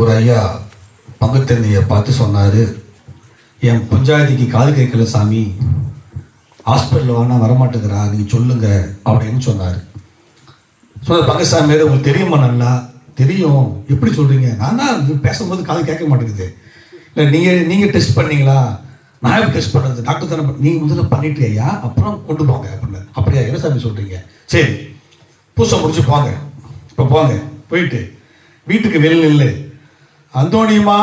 ஒரு ஐயா பங்குத்தந்தையை பார்த்து சொன்னார், என் பஞ்சாயத்துக்கு காது கேட்கல சாமி, ஹாஸ்பிட்டலில் வானா வரமாட்டேங்கிறா, நீங்கள் சொல்லுங்க அப்படின்னு சொன்னார். சொன்ன பங்கசாமியார், உங்களுக்கு தெரியுமா? நல்லா தெரியும். எப்படி சொல்கிறீங்க? நான் தான் பேசும்போது காது கேட்க மாட்டேங்குது. இல்லை நீங்கள் டெஸ்ட் பண்ணீங்களா? நான் எப்படி டெஸ்ட் பண்ணுறது? டாக்டர் தானே. நீங்கள் முதல்ல பண்ணிட்டு ஐயா, அப்புறம் கொண்டு போங்க அப்படின்னு. அப்படியா? என்ன சாமி சொல்கிறீங்க? சரி, பூசை முடிச்சு போங்க. இப்போ போங்க, போயிட்டு வீட்டுக்கு வெளியில் இல்லை, அந்தோணியமா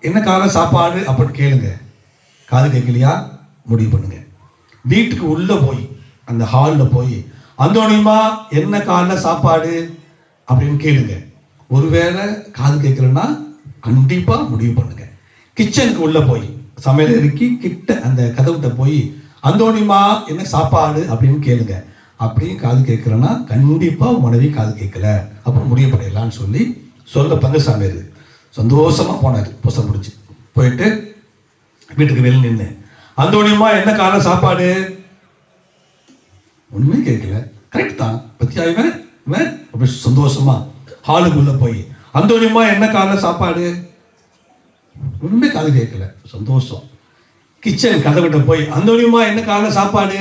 என்ன காலம் சாப்பாடு அப்படின்னு கேளுங்க. காது கேட்கலையா? முடிவு பண்ணுங்க. வீட்டுக்கு உள்ளே போய் அந்த ஹாலில் போய் அந்தோணியமா என்ன காலைல சாப்பாடு அப்படின்னு கேளுங்க. ஒருவேளை காது கேட்கலன்னா கண்டிப்பாக முடிவு பண்ணுங்க. கிச்சனுக்கு உள்ளே போய் சமையல் இறக்கி கிட்ட அந்த கதவுகிட்ட போய் அந்தோணியமா என்ன சாப்பாடு அப்படின்னு கேளுங்க. அப்படியும் காது கேட்கலன்னா கண்டிப்பாக மனைவி காது கேட்கல, அப்புறம் முடிவு பண்ணிடலான்னு சொல்ல பங்கசாமியார் சந்தோஷமாக போனார். பூசை முடிச்சு போயிட்டு வீட்டுக்கு வெளியே நின்று அந்தோணியமா என்ன காலை சாப்பாடு? ஒன்றுமே கேட்கல. கரெக்ட் தான், பத்தியா இவன் அப்படி சந்தோஷமா ஹாலுக்குள்ள போய் அந்தோணியமா என்ன காலை சாப்பாடு? ஒன்றுமே காது கேட்கல. சந்தோஷம். கிச்சன் கதவிட்ட போய் அந்தோணியமா என்ன காலை சாப்பாடு?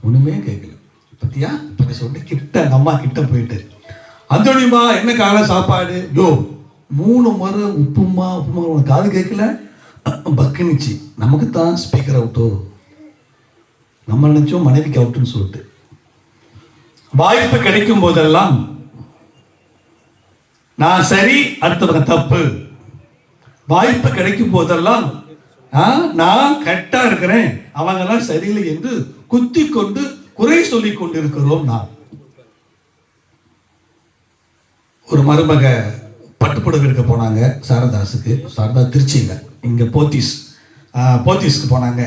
ஒன்றுமே கேட்கல. பத்தியா பத்தி சொல்லிட்டு கிட்ட அந்த அம்மா கிட்ட போயிட்டு அந்தோணியமா என்ன காலை சாப்பாடு? யோ 3 முறை உப்புமா உனக்கு காது கேட்கல? பக்குனிச்சு. நமக்கு தான் ஸ்பீக்கர் அவுட்டோ, நம்ம நினைச்சோம் மனைவிக்கு அவுட்டுன்னு சொல்லிட்டு. வாய்ப்பு கிடைக்கும் போதெல்லாம் நான் சரி, அடுத்தவங்க தப்பு. வாய்ப்பு கிடைக்கும் போதெல்லாம் நான் கரெக்டா இருக்கிறேன், அவங்க எல்லாம் சரியில்லை என்று குத்தி கொண்டு குறை சொல்லிக் கொண்டிருக்கிறோம். நான் ஒரு மருமக பட்டுப்புடவை எடுக்க போனாங்க சாரதாஸுக்கு. சாரதா திருச்சிங்க, இங்கே போத்தீஸ்க்கு போனாங்க.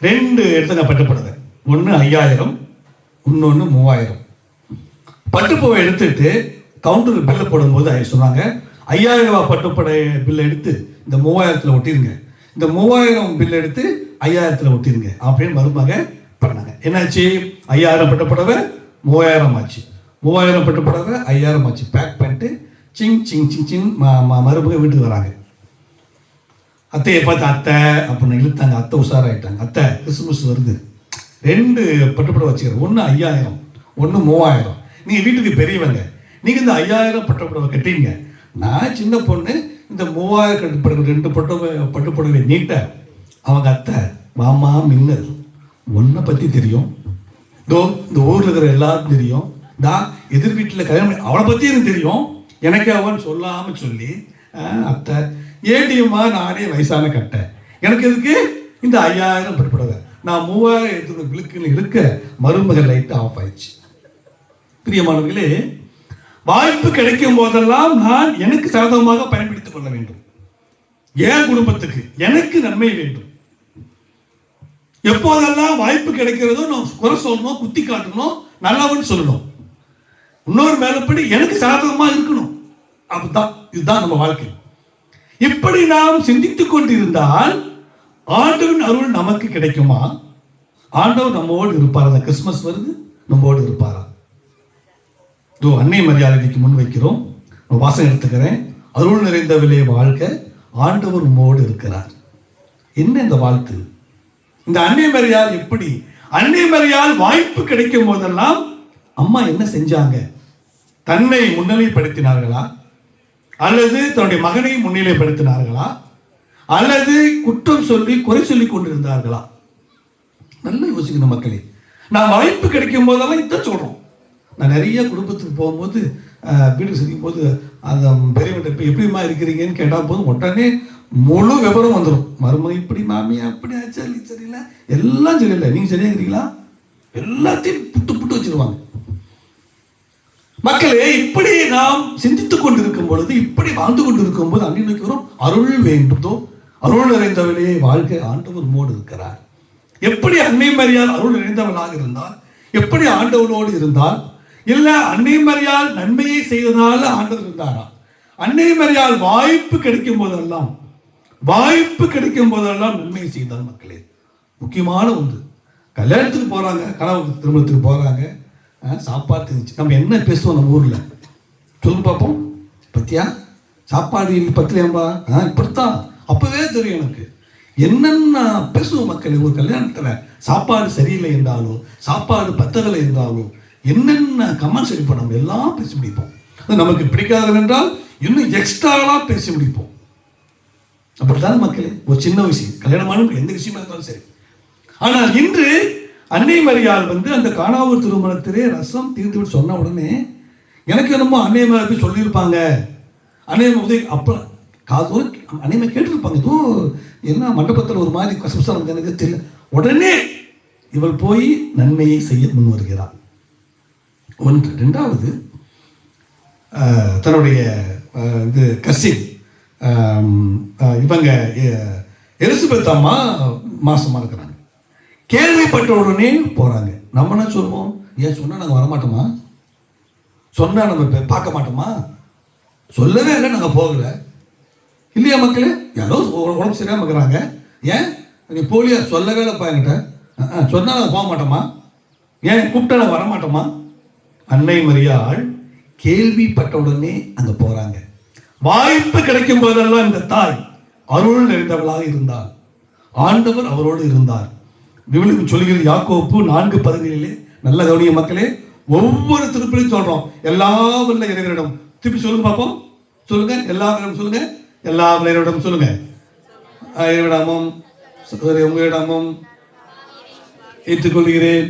2 இடத்துல பட்டுப்புடவை, ஒன்று 5000, இன்னொன்று 3000. பட்டுப்புடவை எடுத்துட்டு கவுண்டர் பில்லை போடும்போது சொன்னாங்க, 5000 ரூபாய் பட்டுப்புடவை பில்லை எடுத்து இந்த 3000த்தில் ஒட்டிருங்க, இந்த 3000 பில் எடுத்து 5000த்தில் ஒட்டிருங்க அப்படின்னு மருமக பண்ணாங்க. என்னாச்சு? 5000 பட்டுப்புடவை 3000 ஆச்சு, 3000 பட்டுப்புடவை 5000 ஆச்சு. பேக் பண்ணிட்டு சிங் சிங் சிங் சிங் மருமக வீட்டுக்கு வராங்க. அத்தையை பார்த்து அத்தை அப்படின்னு இழுத்தாங்க. அத்தை உஷாராயிட்டாங்க. அத்தை கிறிஸ்துமஸ் வருது, 2 பட்டுப்புடவை வச்சுக்கிறேன், ஒன்று 5000, ஒன்று 3000. நீங்கள் வீட்டுக்கு பெரியவங்க, நீங்கள் இந்த 5000 பட்டுப்புடவை கட்டிங்க. நான் சின்ன பொண்ணு, இந்த 3000 கட்டுப்படவை 2 பட்டுப்புடவை நீட்ட. அவங்க அத்தை, மாமா மின்னல், ஒன்றை பற்றி தெரியும், இந்த ஊரில் இருக்கிற எல்லாருக்கும் தெரியும், நான் எதிர் வீட்டில் கல்யாணம் அவளை பற்றி எனக்கு தெரியும், எனக்கு அவன் சொல்லாமல் சொல்லி, அத்தை ஏடிஎம்மா நானே வயசான கட்டேன், எனக்கு எதுக்கு இந்த 5000 பட்டுப்புடவை? நான் 3000 பில்லுக்குன்னு இருக்க மருமகள் லைட் ஆஃப் ஆயிடுச்சு. பிரியமானவர்களே, வாய்ப்பு கிடைக்கும் போதெல்லாம் நான் எனக்கு சாதகமாக பயன்படுத்திக் கொள்ள வேண்டும். என் குடும்பத்துக்கு எனக்கு நன்மை வேண்டும். எப்போதெல்லாம் வாய்ப்பு கிடைக்கிறதோ நான் குறை சொல்லணும், குத்தி காட்டணும், நல்லவன் சொல்லணும். இன்னொரு மேலப்படி எனக்கு சாதகமா இருக்கணும். அப்படிதான், இதுதான் நம்ம வாழ்க்கை. இப்படி நாம் சிந்தித்துக் கொண்டிருந்தால் ஆண்டவன் அருள் நமக்கு கிடைக்குமா? ஆண்டவர் நம்மோடு இருப்பார். அந்த கிறிஸ்துமஸ் வருது, நம்மோடு இருப்பாரா? அன்னை மரியாதைக்கு முன் வைக்கிறோம். வாசகம் எடுத்துக்கிறேன். அருள் நிறைந்தவிலே வாழ்க, ஆண்டவர் உம்மோடு இருக்கிறார். என்ன இந்த வாழ்த்து? இந்த அன்னை மரியாள் எப்படி? அன்னை மரியாள் வாய்ப்பு கிடைக்கும் போதெல்லாம் அம்மா என்ன செஞ்சாங்க? தன்னை முன்னிலைப்படுத்தினார்களா, அல்லது தன்னுடைய மகனை முன்னிலைப்படுத்தினார்களா, அல்லது குற்றம் சொல்லி குறை சொல்லி கொண்டிருந்தார்களா? நல்லா யோசிக்கணும் மக்களே. நான் வாய்ப்பு கிடைக்கும் போதெல்லாம் இதான் சொல்றோம். நான் நிறைய குடும்பத்துக்கு போகும்போது, வீட்டுக்கு செய்யும் போது, அந்த பெரியவன்ட்ட இப்போ எப்படிமா இருக்கிறீங்கன்னு கேட்டால் போதும் உடனே முழு விவரம் வந்துடும். மருமக இப்படி, மாமியா அப்படி, சரி சரியில்லை, எல்லாம் சரியில்லை, நீங்கள் சரியா இருக்கிறீங்களா, எல்லாத்தையும் புட்டு வச்சிருவாங்க. மக்களே, இப்படி நாம் சிந்தித்துக் கொண்டிருக்கும் பொழுது, இப்படி வாழ்ந்து கொண்டிருக்கும் போது அன்னை நோக்கிறோம், அருள் வேண்டுதோ, அருள் நிறைந்தவளே வாழ்க்கை, ஆண்டவர் உம்மோடு இருக்கிறார். எப்படி அன்னை மரியாள் அருள் நிறைந்தவளாக இருந்தால், எப்படி ஆண்டவனோடு இருந்தால், இல்ல அன்னை மரியாள் நன்மையை செய்ததால ஆண்டவர் இருந்தாரா? அன்னை மரியாள் வாய்ப்பு கிடைக்கும் போதெல்லாம் நன்மையை செய்தார். மக்களே, முக்கியமான ஒன்று, கல்யாணத்துக்கு போறாங்க, கனவு திருமணத்துக்கு போறாங்க, சாப்பாடு இருந்துச்சு. நம்ம என்ன பேசுவோம் நம்ம ஊர்ல? சொல்லு பார்ப்போம். பத்தியா சாப்பாடு பத்தலையாம்பா, இப்படித்தான். அப்பவே தெரியும் எனக்கு என்னென்ன பேசுவோம் மக்கள். ஒரு கல்யாணத்தில் சாப்பாடு சரியில்லை என்றாலும், சாப்பாடு பத்தவில்லை என்றாலும் என்னென்ன கமெண்ட்ஸ் அடிப்போம், நம்ம எல்லாம் பேசி முடிப்போம். நமக்கு பிடிக்காது என்றால் இன்னும் எக்ஸ்ட்ராலாம் பேசி முடிப்போம். அப்படித்தானே மக்களே. ஒரு சின்ன விஷயம், கல்யாணமான எந்த விஷயமா இருந்தாலும் சரி. ஆனால் இன்று அன்னை மரியாள் அந்த காணாவூர் திருமணத்திலே ரசம் தீர்த்து சொன்ன உடனே எனக்கு என்னமோ அன்னை மரியாதை சொல்லியிருப்பாங்க. அன்னை அப்போ காதோடு அன்னைமை கேட்டிருப்பாங்க. ஏதோ என்ன மண்டபத்தில் ஒரு மாதிரி கசம்சாரம் எனக்கு தெரியல. உடனே இவள் போய் நன்மையை செய்ய முன் வருகிறாள். ஒன்று. ரெண்டாவது, தன்னுடைய இது கசின் இவங்க எலிசபெத் அம்மா மாசமாக இருக்கிறாங்க. கேள்விப்பட்ட உடனே போகிறாங்க. நம்ம என்ன சொல்லுவோம்? ஏன் சொன்னால் நாங்கள் வரமாட்டோமா? சொன்னால் நம்ம பார்க்க மாட்டோமா? சொல்லவே இல்லை, நாங்கள் போகலை இல்லையா மக்களே? யாரோ உடம்பு சரியாக இருக்கிறாங்க, ஏன் நீ போலியா? சொல்லவே இல்லைப்பா என்கிட்ட. சொன்னால் நாங்கள் போக மாட்டோமா? ஏன் கூப்பிட்டா நாங்கள் வரமாட்டோமா? அன்னை மரியாள் கேள்விப்பட்ட உடனே அங்கே போகிறாங்க. வாய்ப்பு கிடைக்கும் போதெல்லாம் இந்த தாய் அருள் நிறைந்தவளாக இருந்தார். ஆண்டவர் அவரோடு இருந்தார். விவிலியம் சொல்கிறது யாக்கோப்பு 4:17. நல்ல கவனிய மக்களே. ஒவ்வொரு திருப்பிலையும் சொல்றோம், எல்லா வல்ல இறைவனிடம். திருப்பி சொல்லுங்க பார்ப்போம். சொல்லுங்க, எல்லா சொல்லுங்க, எல்லா இறைவனிடம் சொல்லுங்க. இறைவனிடமும் உங்களிடமும் ஏற்றுக்கொள்கிறேன்,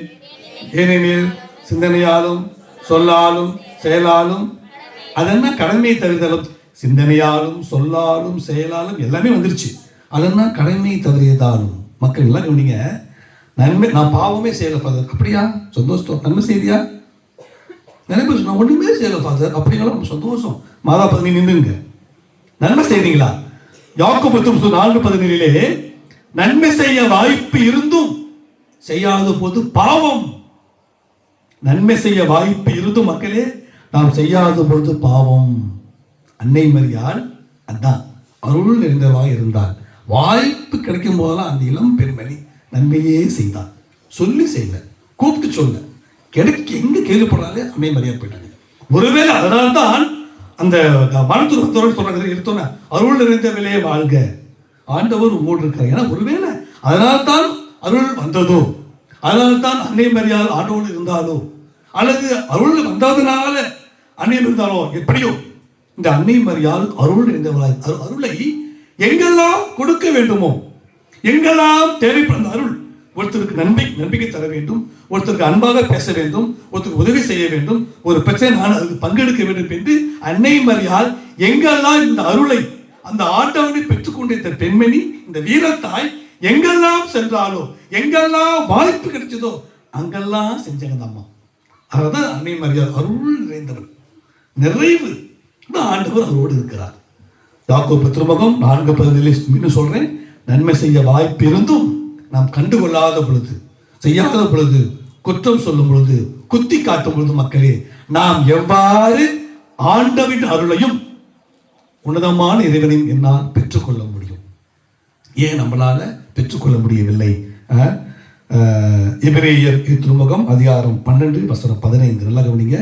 ஏனெனில் சிந்தனையாலும் சொல்லாலும் செயலாலும், அதென்ன கடமை தவிர்த்தாலும், சிந்தனையாலும் சொல்லாலும் செயலாலும் எல்லாமே வந்துருச்சு. அதென்ன கடமை தவறியதாலும். மக்கள் எல்லாம் கவனிங்க. நன்மை, நான் பாவமே செய்யலை ஃபாதர். அப்படியா? சந்தோஷம். நன்மை செய்தியா? நிறைய பேர் நான் ஒன்றுமே செய்யலை ஃபாதர். அப்படிங்களா? சந்தோஷம். மாதா 15 நின்றுங்க. நன்மை செய்தீங்களா? யாக்கோபு 4:17 நன்மை செய்ய வாய்ப்பு இருந்தும் செய்யாத போது பாவம். நன்மை செய்ய வாய்ப்பு இருந்தும் மக்களே நாம் செய்யாத பொழுது பாவம். அன்னை மரியாள் அதான் அருள் நிறைந்தவாக இருந்தால் வாய்ப்பு கிடைக்கும் போதெல்லாம் அந்த இளம் பெண்மணி நன்மையே செய்தார். சொல்லி செய்யல, கூப்பிட்டு சொல்ல, கிடைக்க எங்க கேள்விப்படுறாலே அன்னை மரியாள் போயிட்டாங்க. ஒருவேளை அதனால்தான் அந்த மனத்துறத்தோடு சொல்றாங்க, எடுத்தோன்னா அருள் நிறைந்த விலையே வாழ்க, ஆண்டவர் உங்களோடு இருக்கார். ஏன்னா ஒருவேளை அதனால்தான் அருள் வந்ததோ, அதனால்தான் அன்னை மரியாள் ஆண்டோடு இருந்தாலோ, அல்லது அருள் வந்ததுனால அன்னை இருந்தாலோ, எப்படியோ இந்த அன்னை மரியாள் அருள் நிறைந்தவளாய் அருளை எங்கெல்லாம் கொடுக்க வேண்டுமோ, எங்கெல்லாம் தேவைப்படும் அருள். ஒருத்தருக்கு நம்பிக்கை தர வேண்டும், ஒருத்தருக்கு அன்பாக பேச வேண்டும், ஒருத்தருக்கு உதவி செய்ய வேண்டும், ஒரு பிரச்சனை நான் அதுக்கு பங்கெடுக்க வேண்டும் என்று அன்னை மரியாள் எங்கெல்லாம் இந்த அருளை, அந்த ஆண்டவனை பெற்றுக்கொண்ட இந்த பெண்மணி, இந்த வீரத்தாய் எங்கெல்லாம் சென்றாலோ, எங்கெல்லாம் வாய்ப்பு கிடைச்சதோ அங்கெல்லாம் செஞ்சாங்க அம்மா. அதுதான் அன்னை மரியாள் அருள் நிறைந்தவர். நிறைவு ஆண்டவர் அவரோடு இருக்கிறார். யாக்கோபு திருமுகம் 4:17 மீண்டும் சொல்றேன், நன்மை செய்ய வாய்ப்பு இருந்தும் நாம் கண்டுகொள்ளாத பொழுது, செய்யாத பொழுது, குற்றம் சொல்லும் பொழுது, குத்தி காட்டும் பொழுது மக்களே நாம் எவ்வாறு ஆண்டவின் அருளையும் உன்னதமான இறைவனையும் என்னால் பெற்றுக்கொள்ள முடியும்? ஏன் நம்மளால பெற்றுக்கொள்ள முடியவில்லை? எபிரேயர் திருமுகம் அதிகாரம் 12:15 நல்லா கவனிங்க.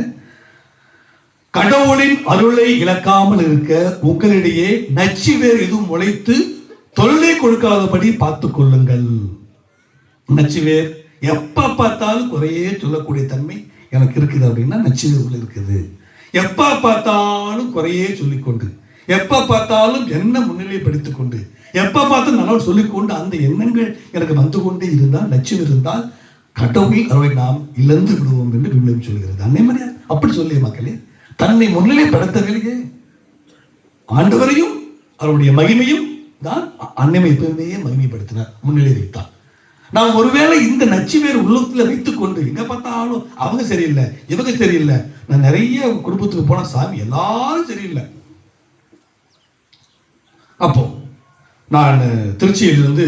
கடவுளின் அருளை இழக்காமல் இருக்க உங்களிடையே நச்சுவேர் எதுவும் முளைத்து தொல்லை கொடுக்காதபடி பார்த்துக் கொள்ளுங்கள். நச்சுவேர் எப்ப பார்த்தாலும் குறையே சொல்லக்கூடிய தன்மை எனக்கு இருக்குது அப்படின்னா நச்சுவேர் இருக்குது. எப்ப பார்த்தாலும் குறையே சொல்லிக்கொண்டு, எப்ப பார்த்தாலும் என்ன முன்னிலைப்படுத்திக் கொண்டு, எப்ப பார்த்தாலும் நல்லா சொல்லிக்கொண்டு அந்த எண்ணங்கள் எனக்கு வந்து கொண்டே இருந்தால், நச்சுவேர் இருந்தால் கடவுள் அருளை நாம் இழந்து விடுவோம் என்று விவிலியம் சொல்கிறது. அன்னை மரியாள் அப்படி சொல்லிய மக்களே, தன்னை முன்னிலைப்படுத்தவில்லையே. ஆண்டவரையும் அவருடைய மகிமையும் தான் அன்னை எப்பவுமே மகிமைப்படுத்தினார், முன்னிலை வைத்தார். நாம் ஒருவேளை இந்த நச்சுவேர் உள்ளத்தில் வைத்துக் கொண்டு எங்க பார்த்தாலும் அவங்க சரியில்லை, இவங்க சரியில்லை. நான் நிறைய குடும்பத்துக்கு போன சாமி எல்லாரும் சரியில்லை. அப்போ நான் திருச்சியிலிருந்து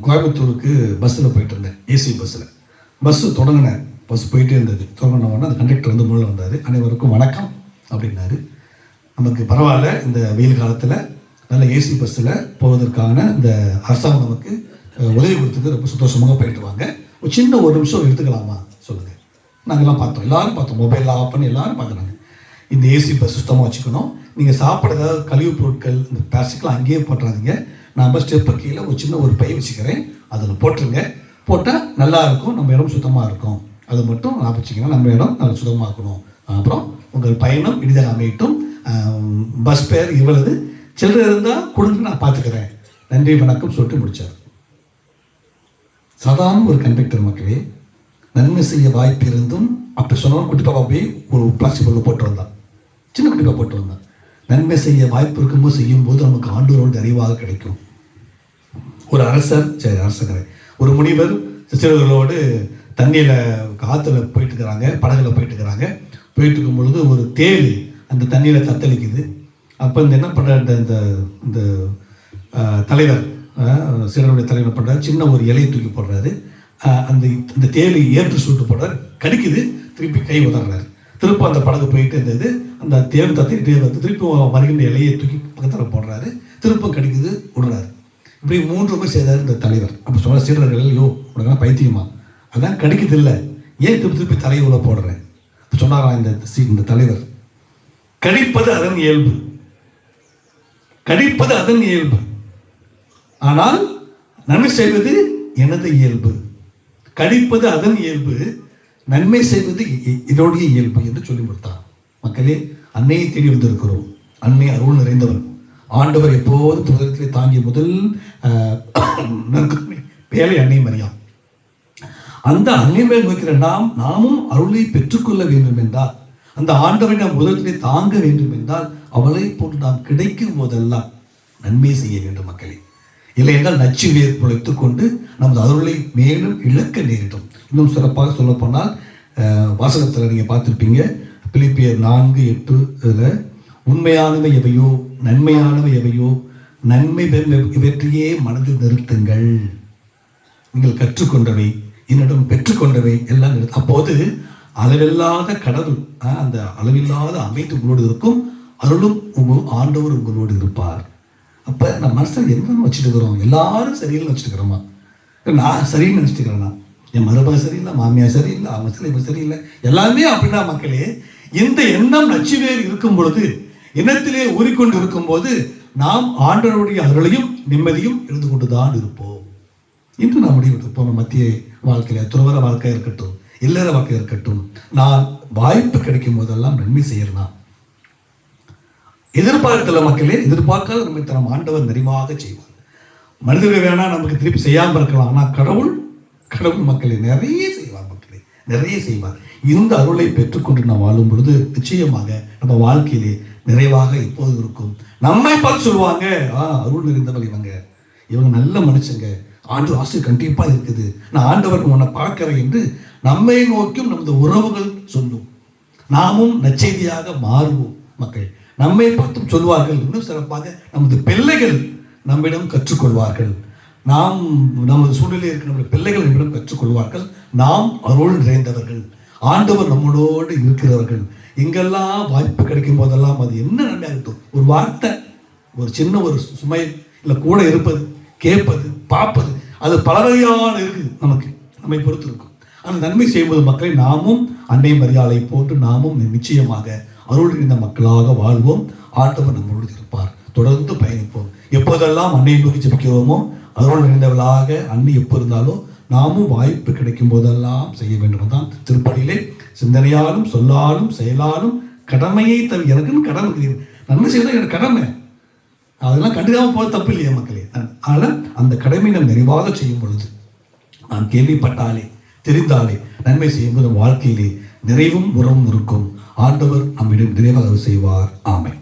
கோயம்புத்தூருக்கு பஸ்ஸில் போயிட்டு இருந்தேன். ஏசி பஸ்ஸு தொடங்கினேன். பஸ் போயிட்டே இருந்தது. தொடங்கினோன்னா அந்த கண்டக்டர் முன்னில் வந்தார். அனைவருக்கும் வணக்கம் அப்படின்னாரு. நமக்கு பரவாயில்ல, இந்த வெயில் காலத்தில் நல்ல ஏசி பஸ்ஸில் போவதற்கான இந்த அரசாங்கம் நமக்கு உதவி கொடுத்தது, ரொம்ப சந்தோஷமாக போயிட்டு வாங்க. ஒரு சின்ன 1 நிமிஷம் எடுத்துக்கலாமா சொல்லுங்கள். நாங்கள்லாம் பார்த்தோம், எல்லாரும் பார்த்தோம், மொபைலில் ஆஃப் பண்ணி எல்லாரும் பார்க்குறாங்க. இந்த ஏசி பஸ் சுத்தமாக வச்சுக்கணும். நீங்கள் சாப்பிட ஏதாவது கழிவுப் பொருட்கள் இந்த பிளாஸ்டிக்லாம் அங்கேயே போட்டுறாதீங்க. நான் ஸ்டெப்பு கீழே ஒரு சின்ன ஒரு பை வச்சுக்கிறேன், அதில் போட்டுருங்க. போட்டால் நல்லா இருக்கும், நம்ம இடம் சுத்தமாக இருக்கும். அது மட்டும் நான் வச்சுக்கணும், நம்ம இடம் நல்லா சுத்தமாக இருக்கணும். அப்புறம் உங்கள் பயணம் இனிதாக அமையட்டும். பஸ் பேர் இவ்வளவு, சில்லறை இருந்தால் கொடுங்க, நான் பார்த்துக்கிறேன், நன்றி வணக்கம் சொல்லிட்டு முடித்தார். சாதாரண ஒரு கண்டக்டர் மக்களே, நன்மை செய்ய வாய்ப்பு இருந்தும் அப்படி சொன்னவன் குட்டிப்பாப்பா போய் ஒரு பிளாஸ்டிக் பொருள் போட்டு வந்தான், சின்ன குட்டிப்பா போட்டு வந்தான். நன்மை செய்ய வாய்ப்பு இருக்கும்போது செய்யும்போது நமக்கு ஆண்டவரோடு அறிவாக கிடைக்கும். ஒரு அரசர், சரி அரசர், ஒரு முனிவர் சிறுவர்களோடு தண்ணியில் காற்றுல போயிட்டு இருக்கிறாங்க, படகுல போயிட்டு இருக்கிறாங்க. போயிட்டு இருக்கும் பொழுது ஒரு தேள் அந்த தண்ணியில் தத்தளிக்குது. அப்போ இந்த என்ன பண்ணுற இந்த தலைவர், சீடனுடைய தலைவர் பண்ணுறாரு, சின்ன ஒரு இலையை தூக்கி போடுறாரு. அந்த தேளி ஏற்று சூட்டு போடுறாரு, கடிக்குது, திருப்பி கை உதறாரு. திருப்ப அந்த படகு போயிட்டு இருந்தது, அந்த தேள் தத்திக்கிட்டே வந்து திருப்பி வருகின்ற இலையை தூக்கி பக்கத்தில் போடுறாரு, திருப்ப கடிக்குது, விடுறாரு. இப்படி 3 முறை செய்தார் இந்த தலைவர். அப்போ சொல்ல சீடர்கள், யோ உனக்கு பைத்தியமா, அதான் கடிக்குது இல்லை, ஏன் திருப்பி தலையை உள்ள போடுறேன் சொன்னாராம் இந்த தலைவர். கடிப்பது அதன் இயல்பு, கடிப்பது அதன் இயல்பு, ஆனால் நன்மை செய்வது எனது இயல்பு. கடிப்பது அதன் இயல்பு, நன்மை செய்வது இதோடைய இயல்பு என்று சொல்லி கொடுத்தார். மக்களே, அன்னையை தேடி வந்திருக்கிறோம். அன்னை அருள் நிறைந்தவர். ஆண்டவர் எப்போது புதத்திலே தாங்கிய முதல் வேலை அன்னை மரியாம். அந்த அன்னை மேல் நோக்கிற நாமும் அருளை பெற்றுக்கொள்ள வேண்டும் என்றால், அந்த ஆண்டவரை நாம் முதலத்திலே தாங்க வேண்டும் என்றால், அவளை போட்டு நாம் கிடைக்கும் போதெல்லாம் நன்மை செய்ய வேண்டும் மக்களே. இல்லை என்றால் நச்சு வேர் முளைத்துக் கொண்டு நமது அருளை மேலும் இழக்க நேரிடும். இன்னும் சிறப்பாக சொல்ல போனால் வாசகத்தில் நீங்கள் பார்த்துருப்பீங்க, பிலிப்பியர் 4:8 உண்மையானவை எவையோ, நன்மையானவை எவையோ, நன்மை இவற்றையே மனதில் நிறுத்துங்கள். நீங்கள் கற்றுக்கொண்டவை, என்னிடம் பெற்றுக்கொண்டவை எல்லாம் அப்போது அளவில்லாத கடவுள், அந்த அளவில்லாத அமைதி உங்களோடு இருக்கும், அருளும் ஆண்டவர் உங்களோடு இருப்பார். அப்போ நம்ம மனசில் என்ன வச்சுட்டு இருக்கிறோம்? எல்லாரும் சரியில்லை வச்சுட்டு இருக்கிறோமா? நான் சரின்னு நினச்சிட்டு இருக்கிறேன்னா, என் மருமக சரியில்லை, மாமியார் சரியில்லை, அவங்க சரி, இவங்க சரியில்லை, எல்லாமே அப்படின்னா மக்களே, இந்த எண்ணம் நச்சுவேர் இருக்கும் பொழுது, எண்ணத்திலே ஊறிக்கொண்டு இருக்கும் போது நாம் ஆண்டவருடைய அருளையும் நிம்மதியும் இருந்து கொண்டுதான் இருப்போம். இன்று நாம் முடிவெடுப்போம். மத்திய வாழ்க்கையில, துறவர வாழ்க்கை இருக்கட்டும், இல்லற வாழ்க்கை இருக்கட்டும், நான் வாய்ப்பு கிடைக்கும் போதெல்லாம் நன்மை செய்யறேன். எதிர்பார்க்கல மக்களே, எதிர்பார்க்காத நம்மை தரம் ஆண்டவர் நிறைவாக செய்வார். மனிதர்கள் வேணா நமக்கு திருப்பி செய்யாமல் இருக்கலாம், ஆனால் கடவுள் மக்களே நிறைய செய்வார். மக்களே நிறைய செய்வார். இந்த அருளை பெற்றுக்கொண்டு நாம் வாழும் பொழுது நிச்சயமாக நம்ம வாழ்க்கையிலே நிறைவாக எப்போது இருக்கும். நம்மை பார்த்து சொல்லுவாங்க, அருள் நிறைந்தவர் இவங்க நல்ல மனுஷங்க, ஆண்டு ஆசை கண்டிப்பா இருக்குது, நான் ஆண்டவர் உன்னை பார்க்கிறேன் என்று நம்மை நோக்கியும் நமது உறவுகள் சொல்லும். நாமும் நற்செய்தியாக மாறுவோம் மக்கள். நம்மை பார்த்தும் சொல்வார்கள். இன்னும் சிறப்பாக நமது பிள்ளைகள் நம்மிடம் கற்றுக்கொள்வார்கள். நாம் நமது சூழ்நிலையில் இருக்கிற நம்முடைய பிள்ளைகள் நம்மிடம் கற்றுக்கொள்வார்கள். நாம் அருள் நிறைந்தவர்கள், ஆண்டவர் நம்மளோடு இருக்கிறவர்கள். எங்கெல்லாம் வாய்ப்பு கிடைக்கும் போதெல்லாம் அது என்ன நன்மையாகட்டும், ஒரு வார்த்தை, ஒரு சின்ன ஒரு சுமை, இல்லை கூட இருப்பது, கேட்பது, பார்ப்பது, அது பலவகையான இருக்குது. நமக்கு நம்மை பொறுத்து இருக்கும். அந்த நன்மை செய்யும்போது மக்களை நாமும் அன்னை மரியாதை போட்டு நாமும் நிச்சயமாக அருள் நிறைந்த மக்களாக வாழ்வோம். ஆண்டவர் நம்மளோடு இருப்பார். தொடர்ந்து பயணிப்போம். எப்போதெல்லாம் அன்னையை நோக்கி ஜெபிக்கிறோமோ, அருள் நிறைந்தவர்களாக அன்னை எப்போ இருந்தாலும் நாமும் வாய்ப்பு கிடைக்கும் போதெல்லாம் செய்ய வேண்டும் தான் திருப்படியிலே சிந்தனையாலும் சொல்லாலும் செயலாலும் கடமையை தவிர எனக்குன்னு கடமை, நன்மை செய்யணும் எனக்கு கடமை, அதெல்லாம் கண்டுக்காம போக தப்பு இல்லையா மக்களே. ஆனால் அந்த கடமை நாம் நிறைவாக செய்யும் பொழுது, நாம் கேள்விப்பட்டாலே தெரிந்தாலே நன்மை செய்யும்போது வாழ்க்கையிலே நிறைவும் உறவும் இருக்கும். ஆண்டவர் நம்மிடம் நிறைவாக செய்வார். ஆமென்.